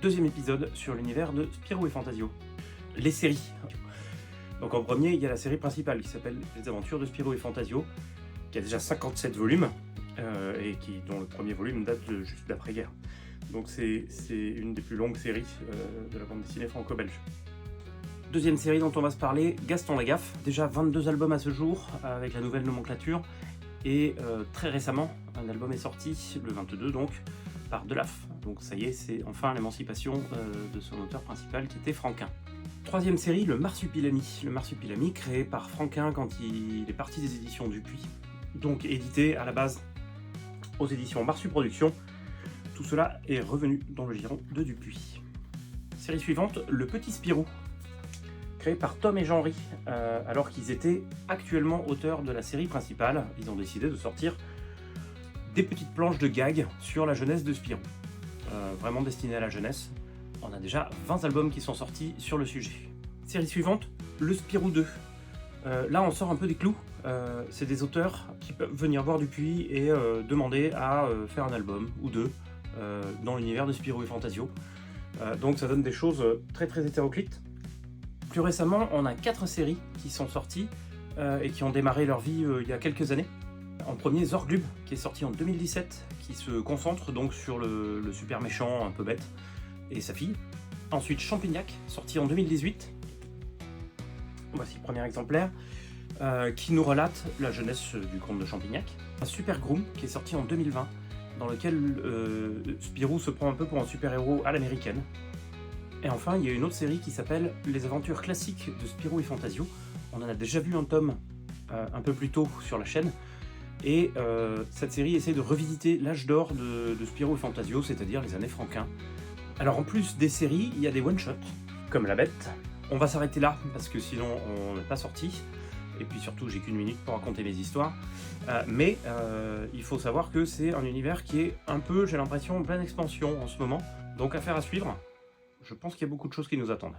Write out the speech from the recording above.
deuxième épisode sur l'univers de Spirou et Fantasio. Les séries. Donc en premier, il y a la série principale qui s'appelle Les Aventures de Spirou et Fantasio, qui a déjà 57 volumes, et dont le premier volume date juste d'après-guerre. Donc c'est une des plus longues séries de la bande dessinée franco-belge. Deuxième série dont on va se parler, Gaston Lagaffe. Déjà 22 albums à ce jour, avec la nouvelle nomenclature. Et très récemment, un album est sorti, le 22 donc, par Delaf. Donc ça y est, c'est enfin l'émancipation de son auteur principal qui était Franquin. Troisième série, le Marsupilami. Le Marsupilami, créé par Franquin quand il est parti des éditions Dupuis. Donc édité à la base aux éditions Marsuproduction. Tout cela est revenu dans le giron de Dupuis. Série suivante, le Petit Spirou. Créé par Tom et Jean-Ry, alors qu'ils étaient actuellement auteurs de la série principale. Ils ont décidé de sortir des petites planches de gags sur la jeunesse de Spirou. Vraiment destinées à la jeunesse. On a déjà 20 albums qui sont sortis sur le sujet. Série suivante, le Spirou 2. Là on sort un peu des clous. C'est des auteurs qui peuvent venir voir Dupuis et demander à faire un album ou deux dans l'univers de Spirou et Fantasio. Donc ça donne des choses très très hétéroclites. Plus récemment, on a 4 séries qui sont sorties et qui ont démarré leur vie il y a quelques années. En premier, Zorglub, qui est sorti en 2017, qui se concentre donc sur le super méchant un peu bête et sa fille. Ensuite, Champignac, sorti en 2018. Voici le premier exemplaire, qui nous relate la jeunesse du comte de Champignac. Un Super Groom, qui est sorti en 2020, dans lequel Spirou se prend un peu pour un super-héros à l'américaine. Et enfin, il y a une autre série qui s'appelle Les Aventures classiques de Spirou et Fantasio. On en a déjà vu un tome un peu plus tôt sur la chaîne. Et cette série essaie de revisiter l'âge d'or de Spirou et Fantasio, c'est-à-dire les années Franquin. Alors en plus des séries, il y a des one-shots, comme La Bête. On va s'arrêter là, parce que sinon on n'est pas sorti. Et puis surtout, j'ai qu'une minute pour raconter mes histoires. Mais il faut savoir que c'est un univers qui est un peu, j'ai l'impression, en pleine expansion en ce moment. Donc affaire à suivre. Je pense qu'il y a beaucoup de choses qui nous attendent.